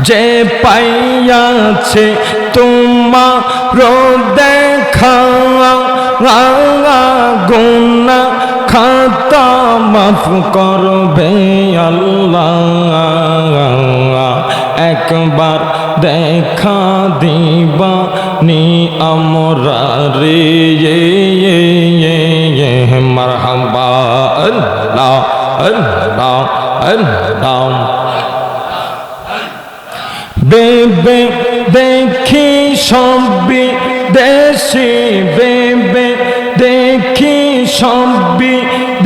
যে পাইয়াছে তোমার দেখা গুনাহ খাতা মাফ করবে আল্লাহ। একবার দেখা দিবা নি আমরা রে মারহাবা আল্লাহ আল্লাহ আল্লাহ। বেবে দেখি সবই দেশি বেবে দেখি সবই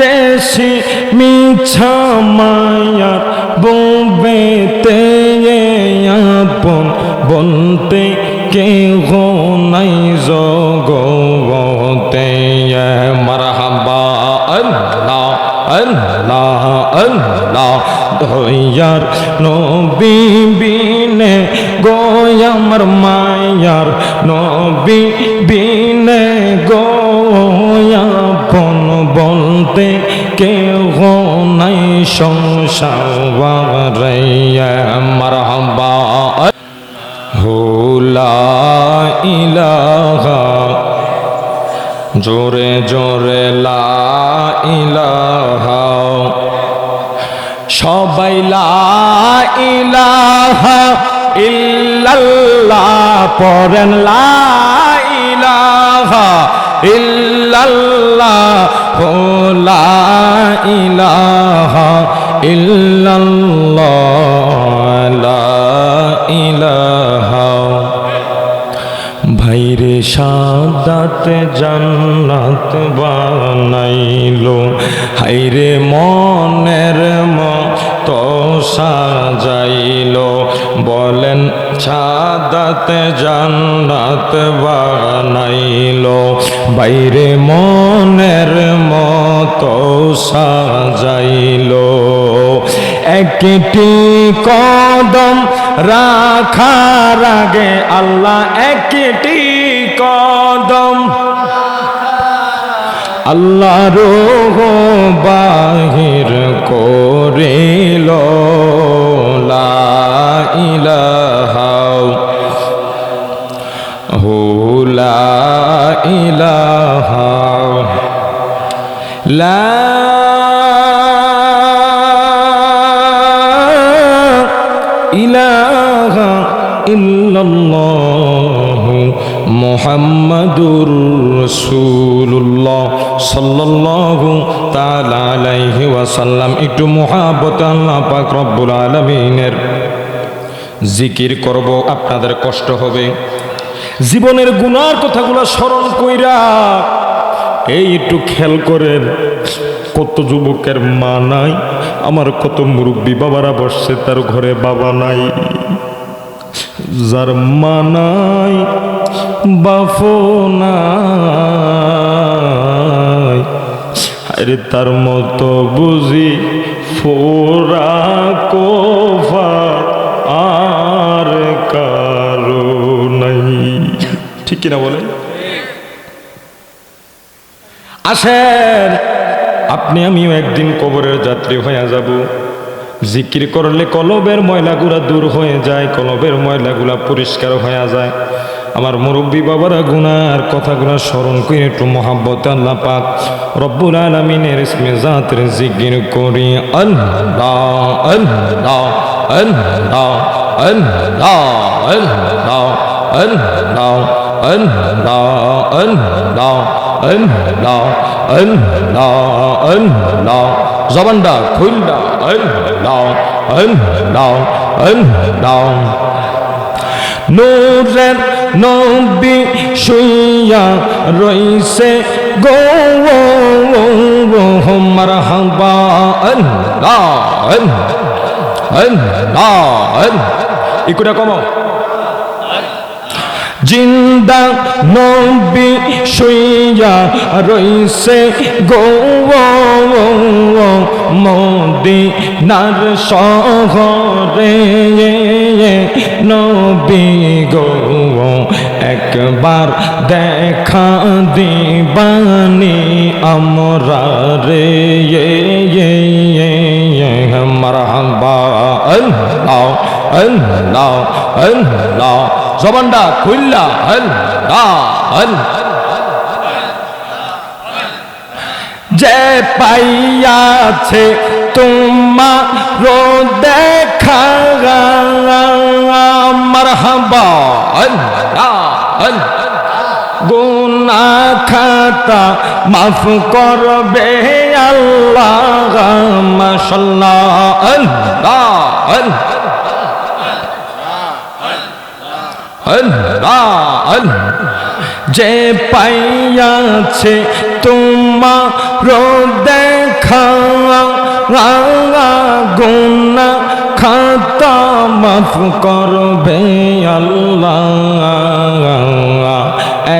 দেশি মিছা মায়ার বুবেতে আপন বলতে কেহ নাই জগতে মারহাবা আল্লাহ আল্লাহ আল্লাহ। দয়ার নবী বিনে গো আমার মায়ার নবী বিনে গো আপন বলতে কেহ নাই সংসারে মারহাবা লা ইলাহা জোরে জোরে লা ইলাহা সবাই লা ইলাহা ইল্লাল্লাহ পড়েন লা ইলাহা ইল্লাল্লাহ লা ইলাহা ইল্লাল্লাহ লা ইলাহা। ভাইরে সাদাত জান্নাত বানাইলো হাইরে মনের মতো সাজাইলো বলেন সাদাত জান্নাত বানাইলো বাইরে মনের মতো সাজাইলো। একটি কদম রাখার আগে আল্লাহ একটি কদম আল্লাহর বাহির করিল লা ইলাহা লা ইলাহা লা ইলাহা ইল্লাল্লাহ মুহাম্মাদুর রাসূলুল্লাহ সাল্লাল্লাহু তাআলা আলাইহি ওয়াসাল্লাম। একটু মুহাব্বত আল্লাহ পাক রব্বুল আলামিনের জিকির করব, আপনাদের কষ্ট হবে। জীবনের গুনার কথাগুলো স্মরণ কইরা এই একটু খেয়াল করেন, কত যুবকের মা নাই, আমার কত মুরব্বী বাবারা বসছে তার ঘরে বাবা নাই, যার মা নাই বাপও নাই, আরে তার মতো বুঝি ফোরা কোফা আর কারো নাই। ঠিক কিনা বলে? আসেন আপনি আমিও একদিন কবরের যাত্রী হয়ে যাব। জিকির করলে কলবের ময়লাগুলা দূর হয়ে যায়, কলবের ময়লাগুলা পরিষ্কার হয়ে যায়। আমার মুরব্বী বাবারা গুনার কথাগুলা স্মরণ করে একটু মহাব্বত আল্লাহ পাক রব্বুল আলামিনের ইসমে জাতের জিকির করি। আল্লাহ আল্লাহ আল্লাহ আল্লাহ আল্লাহ আল্লাহ আল্লাহ আল্লাহ আল্লাহ আল্লাহ আল্লাহ। জবানটা খুলনা আল্লাহ আল্লাহ আল্লাহ। নূরের নবী শুইয়া রইছে গো মারহাবা আল্লাহ আল্লাহ আল্লাহ। ইকুটা কমো। জিন্দা নবী শুইয়া রইছে গো মদিনার শহরে নবী গো একবার দেখা দিবানি আমরা রে মারহাবা আল্লাহ আল্লাহ আল্লাহ জবানটা খুললা আল্লাহ আল্লাহ যে পাইয়াছে তোমার দেখা মারহাবা আল্লাহ আল্লাহ গুনাহ খাতা মাফ করবে আল্লাহ মাশাআল্লাহ আল্লাহ আল্লাহ আল্লাহ যে পাইয়াছে তোমার দেখা গুনাহ খাতা মাফ করবে আল্লাহ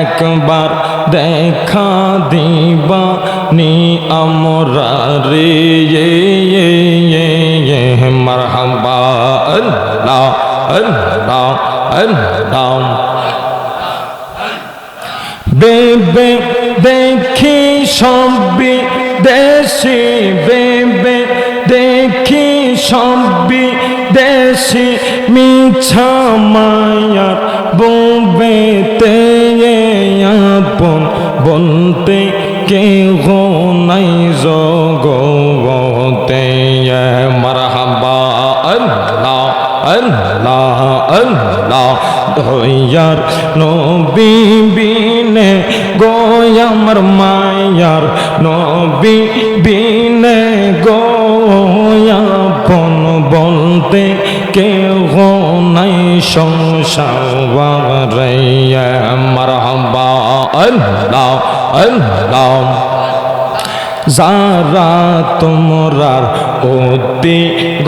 একবার দেখা দিবা নি আমরা রে মারহাবা আল্লাহ আল্লাহ আল্লাহ বেবে দেখি সবি দেশি বেবে দেখি সবি দেশি মিছা মায়ার বোবেতে আপন বলতে কেহ নাই জগতে মারহাবা আল্লাহ আল্লাহ আল্লাহ দয়ার নবী বিনে গো আমার মায়ার নবী বিনে গো আপন বলতে কেহ নাই সংসারে মারহাবা আল্লাহ আল্লাহ যারা তোমরার অতি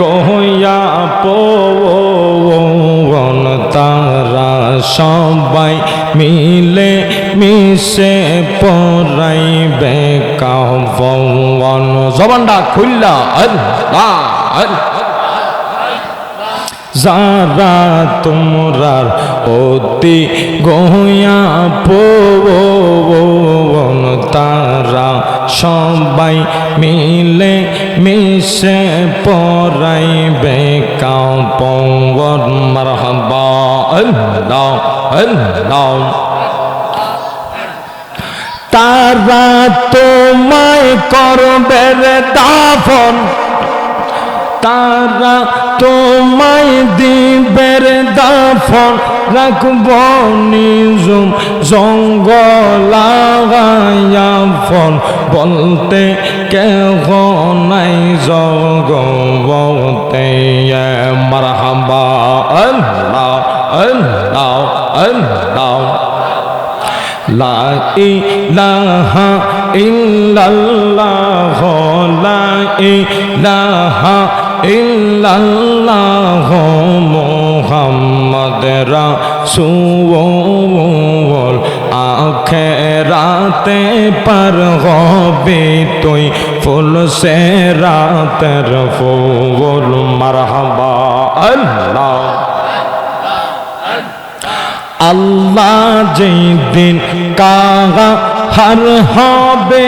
গহয়া পবন তারা সবাই মিলে মিশে পড়াইবে কাফন জবানটা খুললা আল্লাহ যারা তোমরার অতি গহয়া পবন তারা সবাই মিলে মিশে পড়াইবে কাফন মারহাবা আল্লাহ আল্লাহ তারা তোমায় করবে দাফন তারা তোমায় দিবের দাফন রাখব নিজুম জঙ্গলাগায়াফন বলতে কেহ নাই জগতে মারহাবা আল্লাহ আল্লাহ আল্লাহ লা ইলাহা ইল্লাল্লাহ লা ইলাহা ইল্লাল্লাহ মুহাম্মদ রাসূল আখিরাতে পার হবে তুই ফুল সে রাতের ফুল মারহাবা আল্লাহ আল্লাহ যেই দিন কাহা হার হবে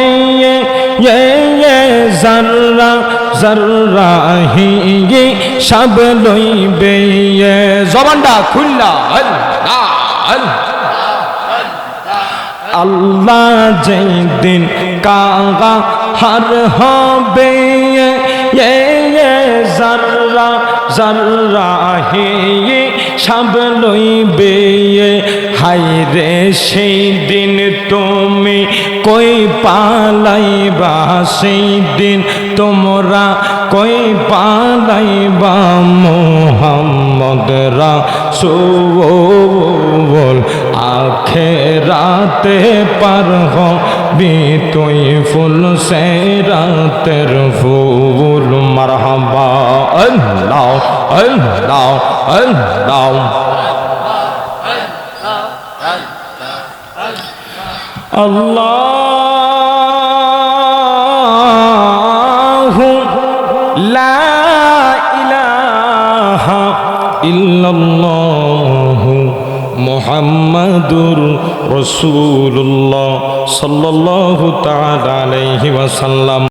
জাররা জাররা হি সব লইবে জবানটা খুললা আল্লাহ আল্লাহ যেই দিন কাহা হার হবে জাররা জাররা হি সব লইবে হায়রে সেই দিন তুমি কই পালাইবা সেই দিন তোমরা কই পালাইবা মুহাম্মদ রাসূল আখিরাতে পার হবি তুই ফুল সে রাতের ফুল মারহাবা আল্লাহ আল্লাহ আল্লাহ আল্লাহু লা ইলাহা ইল্লাল্লাহু মুহাম্মাদুর রাসূলুল্লাহ সাল্লাল্লাহু তাআলা আলাইহি ওয়াসাল্লাম।